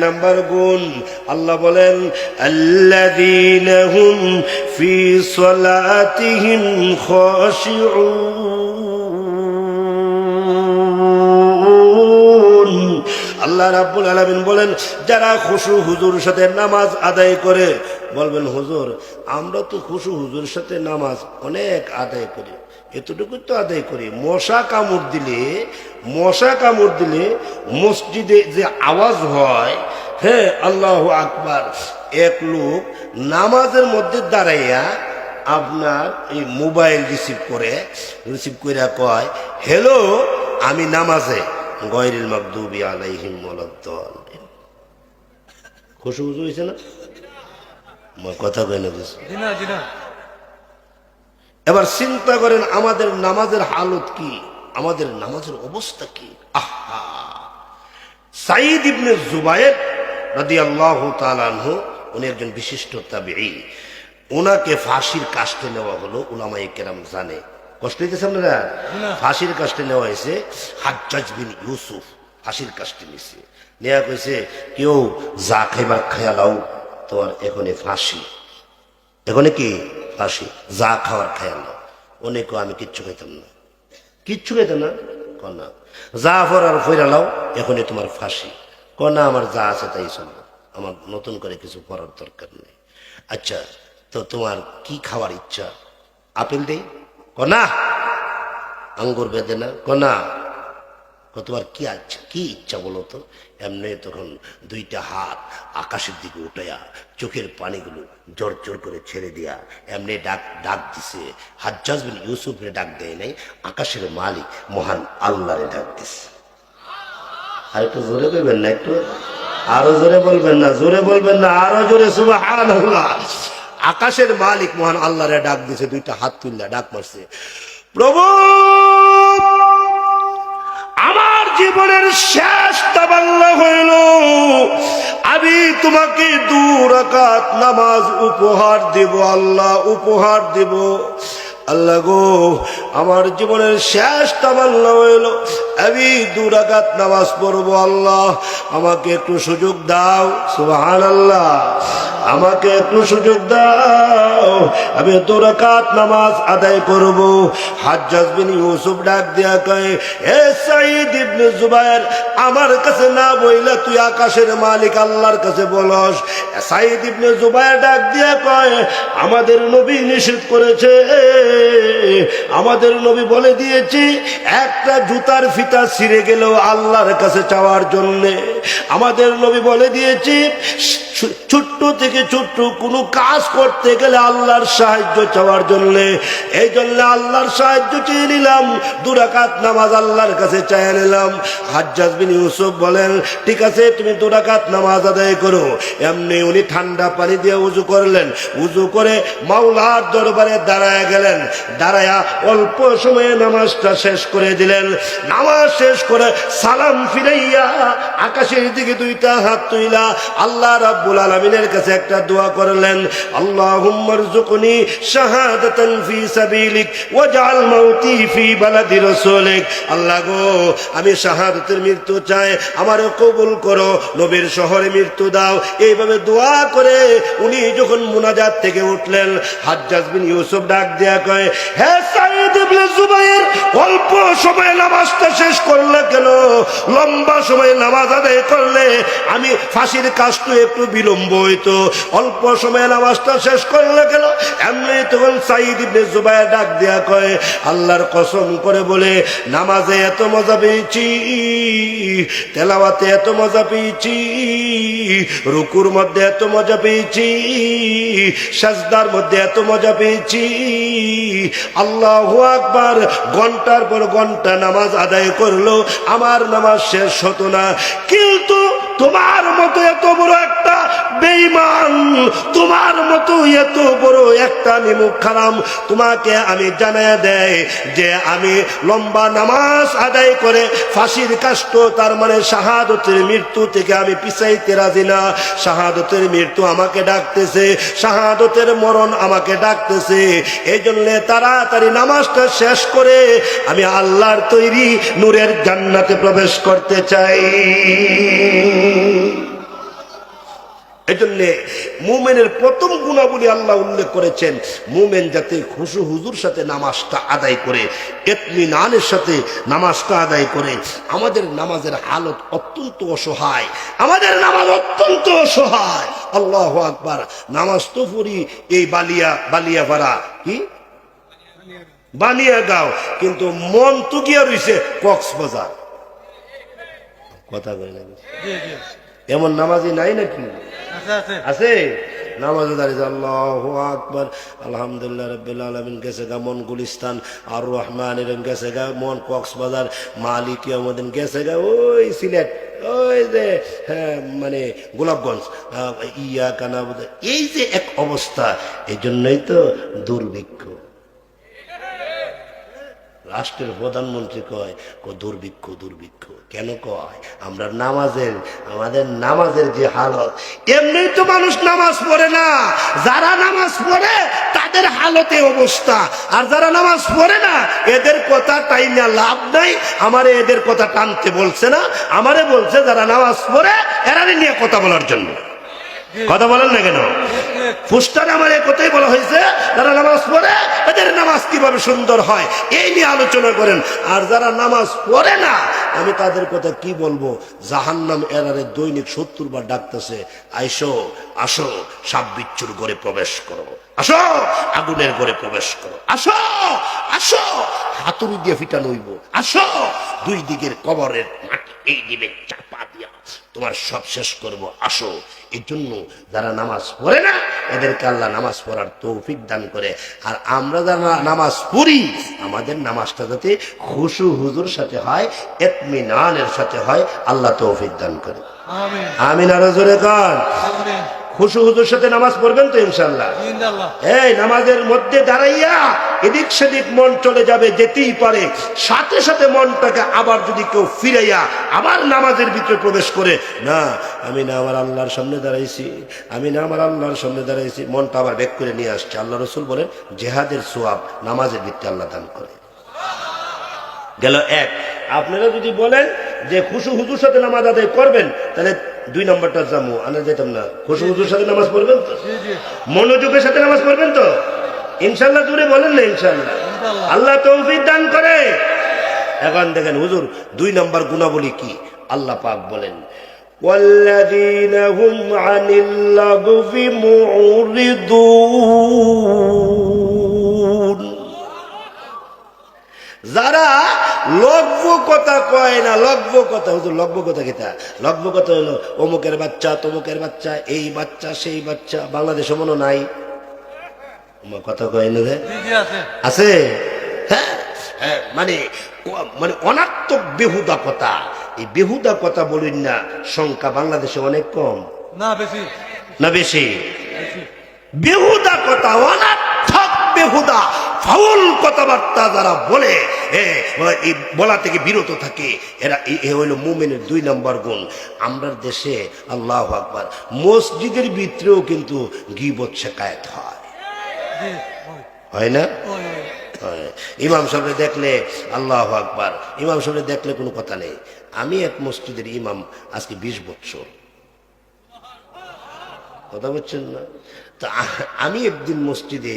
Number গুণ আল্লাহ বলেন আল্লাযীনা হুম ফি সালাতিহিম খাশিউন। আল্লাহ রাব্বুল আলামিন বলেন যারা খুশু হুজুর সাথে নামাজ আদায় করে। বলবেন হুজুর আমরা তো খুশু হুজুর সাথে নামাজ অনেক আদায় করি, এতটুকু তো আদায় করি। মশা কামড় দিলে মসজিদে যে আওয়াজ হয়, হ্যাঁ আল্লাহু আকবার, এক লোক নামাজের মধ্যে দাঁড়াইয়া আপনার এই মোবাইল রিসিভ করে কয় হ্যালো আমি নামাজে গয়রিল মাগদুবি আলাইহিম ওয়ালাদ-দাল্লিন। খুশু হুজুর হইছে না? কথা কয় না বুঝ। এবার চিন্তা করেন আমাদের নামাজের হালত কি, আমাদের নামাজের অবস্থা কি। আহা, সাঈদ ইবনে জুবায়ের রাদিয়াল্লাহু তাআলা আনহু, উনি একজন বিশিষ্ট তাবেঈ। ওনাকে ফাঁসির কাস্টে নেওয়া হলো। উলামায়ে কেরাম জানে, কষ্ট হইতেছে আপনারা? ফাঁসির কাস্টে নেওয়া হয়েছে। হাজ্জাজ বিন ইউসুফ ফাঁসির কাস্টে নিছে। নেয়া কইছে কেউ যা খাইবার খায়া লাও, তোমার এখানে ফাঁসি। এখানে কি ফাঁসি, যা খাওয়ার খায়া লাও। অনেক আমি কিচ্ছু খাইতাম না, কনা যা ফরার ফইরা লাও, এখনই তোমার ফাঁসি। কনা আমার যা আছে তাই চলবো, আমার নতুন করে কিছু করার দরকার নেই। আচ্ছা তো তোমার কি খাওয়ার ইচ্ছা? আপেল দেই? কনা আঙ্গুর বেদে না? কনা তোমার কি ইচ্ছা বলো তো? এমনি তখন দুইটা হাত আকাশের দিকে উঠাইয়া চোখের পানিগুলো জোর জোর করে ছেড়ে দিয়া এমনি ডাক দিছে। হাজ্জাজ বিন ইউসুফরে ডাক দেয় নাই, আকাশের মালিক মহান আল্লাহরে ডাক দিছে। আর একটু জোরে বলবেন না, একটু আরো জোরে বলবেন না, আরো জোরে সুবহানাল্লাহ। আকাশের মালিক মহান আল্লাহরে ডাক দিছে, দুইটা হাত তুললা ডাক মারছে, প্রভু আমার জীবনের শেষ তামান্না হইল আমি তোমাকে 2 রাকাত নামাজ উপহার দেব। আল্লাহ উপহার দেব। আল্লাহ গো আমার জীবনের শেষ তামান্না হইল আমি 2 রাকাত নামাজ পড়বো। আল্লাহ আমাকে একটু সুযোগ দাও। সুবহানাল্লাহ, আমাকে একটু সুযোগ দাও, আমি 2 রাকাত নামাজ আদায় করব। হাজ্জাজ বিন ইউসুফ ডাক দিয়া কয়, হে সাঈদ ইবনে জুবায়ের, আমার কাছে না বইলা তুই আকাশের মালিক আল্লাহর কাছে বলস। সাঈদ ইবনে জুবায়ের ডাক দিয়া কয়, আমাদের নবী নিষেধ করেছে, আমাদের নবী বলে দিয়েছে একটা জুতার ফিতা ছিঁড়ে গেলেও আল্লাহর কাছে চাওয়ার জন্য। আমাদের নবী বলে দিয়েছে ছোট্ট থেকে ছোট্ট কোনো কাজ করতে গেলে আল্লাহর সাহায্য চাওয়ার জন্য। এই জন্য আল্লাহর সাহায্য চেয়ে নিলাম, 2 রাকাত নামাজ আল্লাহর কাছে চেয়ে নিলাম। হাজ্জাজ বিন ইউসুফ বলেন ঠিক আছে তুমি 2 রাকাত নামাজ আদায় করো। এমনি উনি ঠান্ডা পানি দিয়ে উজু করলেন, উজু করে মাওলার দরবারে দাঁড়ায় গেলেন। দাঁড়ায়া অল্প সময়ে নামাজটা শেষ করে দিলেন। নামাজ শেষ করে সালাম ফিরাইয়া আকাশের দিকে 2টা হাত তুইলা আল্লাহ রাব্বুল আলামিনের কাছে একটা দোয়া করলেন, আল্লাহুম্মা রযুকনি শাহাদাতান ফি সাবিলিক ওয়াজআল মাউতি ফি বালাদি রাসূলিক। আল্লাহ গো আমি শাহাদাতের মৃত্যু চাই, আমারে কবুল করো, নবীর শহরে মৃত্যু দাও। এইভাবে দোয়া করে উনি যখন মুনাজাত থেকে উঠলেন, হাজ্জাজ বিন ইউসুফ ডাক দেয়া কয়, হে সাঈদ ইবনে জুবায়ের, অল্প সময়ে নামাজটা শেষ করলে কেন? লম্বা সময়ে নামাজ আদায় করলে আমি ফাঁসির কাজটা একটু বিলম্ব হইতো, অল্প সময়ে নামাজটা শেষ করলে কেন? এমনি তখন সাঈদ ইবনে জুবায়ের ডাক দেয়া কয়, আল্লাহর কসম করে বলে নামাজে এত মজা পেয়েছি, তেলাওয়াতে এত মজা পেয়েছি, রুকুর মধ্যে এত মজা পেয়েছি, সাজদার মধ্যে এত মজা পেয়েছি। আল্লাহু আকবার, ঘন্টার পর ঘন্টা নামাজ আদায় করলো, আমার নামাজ শেষ হতো না। কিন্তু তোমার মতো এত বড় একটা বেঈমান, তোমার মতো এত বড় একটা নিমুখ হারাম তোমাকে আমি জানায়া দেয় যে আমি লম্বা নামাজ আদায় করে ফাঁসির কাষ্ট, তার মানে শাহাদতের মৃত্যু থেকে আমি পিছাইতে রাজি না। শাহাদতের মৃত্যু আমাকে ডাকতেছে, শাহাদতের মরণ আমাকে ডাকতেছে। এই জন্য তাড়াতাড়ি নামাজটা শেষ করে আমি আল্লাহর তৈরি নূরের জান্নাতে প্রবেশ করতে চাই। এজন্যে মুমিনের প্রথম গুণাবলী আল্লাহ উল্লেখ করেছেন, মুমিন যাতে খুশু হুজুর সাথে নামাজটা আদায় করে, ইতমিনানের সাথে নামাজটা আদায় করে। আমাদের নামাজের হালত অত্যন্ত অসহায়, আমাদের নামাজ অত্যন্ত অসহায়। আল্লাহু আকবার। নামাজ তো পড়ি এই বালিয়াপাড়া কি বানিয়াগাঁও, কিন্তু মন তো গিয়া রইছে কক্সবাজার। কথা কই না, এমন নামাজি নাই নাকি? আছে। নামাজে দাঁড়িয়ে আল্লাহু আকবার, আলহামদুলিল্লাহ রাব্বিল আলামিন গেছে গা মন গুলিস্তান, আর রহমানের গেছে গা মন কক্সবাজার, মালিক ইয়াউমিদ্দিন গেছে গা ওই সিলেট, ওই যে হ্যাঁ মানে গোলাপগঞ্জ, ইয়া কানা। এই যে এক অবস্থা, এই জন্যই তো দুর্ভিক্ষ। রাষ্ট্রের প্রধানমন্ত্রী কয় দুর্ভিক্ষ দুর্ভিক্ষ কেন কয়? আমরা আমাদের নামাজের যে হালত, এমনি তো মানুষ নামাজ পড়ে না, যারা নামাজ পড়ে তাদের হালতে অবস্থা, আর যারা নামাজ পড়ে না এদের কথা তাই না লাভ নাই। আমারে এদের কথা টানতে বলছে না, আমারে বলছে যারা নামাজ পড়ে এরা নিয়ে কথা বলার জন্য। কথা বলেন না কেন? ফুস্টারে আমার এই কথাই বলা হয়েছে, যারা নামাজ পড়ে এদের নামাজ কিভাবে সুন্দর হয় এই নিয়ে আলোচনা করেন। আর যারা নামাজ পড়ে না আমি তাদের কথা কি বলবো? জাহান্নাম এরারে দৈনিক 70 বার ডাকতেছে, আইসো আসো সাপ বিচ্ছুর ঘরে প্রবেশ করো, আসো আগুনের ঘরে প্রবেশ করো, আসো আসো হাতুড়ি দিয়ে ফিটানো হইব, আসো দুই দিকের কবরের মাটি এই দিবে চাপা দিয়া তোমার সব শেষ করবো, আসো। এই জন্য যারা নামাজ পড়ে না এদেরকে আল্লাহ নামাজ পড়ার তৌফিক দান করে। আর আমরা যারা নামাজ পড়ি আমাদের নামাজটা যাতে খুশু হুজুর সাথে হয়, ইতমিনানের সাথে হয়, আল্লাহ তৌফিক দান করে। আমিন আমিন। আরো জোরে কান। খুশু হুজুর সাথে নামাজ পড়বেন তো ইনশাআল্লাহ? এই নামাজের মধ্যে দাঁড়াইয়া এদিক সেদিক মন চলে যাবে, যেতেই পারে, সাথে সাথে মনটাকে আবার যদি কেউ ফিরাইয়া আবার নামাজের ভিতরে প্রবেশ করে, না আমি না আমার আল্লাহর সামনে দাঁড়াইছি, আমি না আমার আল্লাহর সামনে দাঁড়াইছি, মনটা আবার ব্যাক করে নিয়ে আসছে। আল্লাহ রসুল বলেন জেহাদের সোয়াব নামাজের ভিতরে আল্লাহ দান করে। গেল এক। আপনারা যদি বলেন যে খুশু হুজুর সাথে নামাজ আদায় করবেন, তাহলে 2 নম্বরটা জামু আনা যেতাম না। খুশু হুজুর সাথে নামাজ পড়বেন তো, মনোযোগের সাথে নামাজ পড়বেন তো ইনশাল্লাহ? জুড়ে বলেন না ইনশাল্লাহ? আল্লাহ তৌফিক দান করে। এখন দেখেন হুজুর 2 নম্বর গুণাবলী কি? আল্লাহ পাক বলেন ওয়াল্লাযীনা হুম আনিল লাগবি মুরিদুন, যারা লগ্ব কথা কয় না। লগ্ব কথা হুজুর, লগ্ব কথা কিতা? লগ্ব কথা হলো অমুকের বাচ্চা তমুকের বাচ্চা, এই বাচ্চা সেই বাচ্চা। বাংলাদেশে মনে নাই কথা কয় না? আছে। হ্যাঁ মানে মানে অনার্থক বেহুদা কথা। এই বেহুদা কথা বলেন না, সংখ্যা বাংলাদেশে অনেক কম না বেশি? না বেশি। বেহুদা কথা, অনার্থক বেহুদা ফাউল কথাবার্তা যারা বলে, বলা থেকে বিরত থাকে, এরা হইল মুমিনের 2 নম্বর গুণ। আমরা দেশে আল্লাহু আকবার মসজিদের ভিতরেও কিন্তু গীবত শেখায়েত হয় না? ইমাম সাহেব দেখলে আল্লাহু আকবার, ইমাম সাহেব দেখলে কোনো কথা নেই। আমি এক মসজিদের ইমাম আজকে 20 বছর, কথা বলছেন না? তা আমি একদিন মসজিদে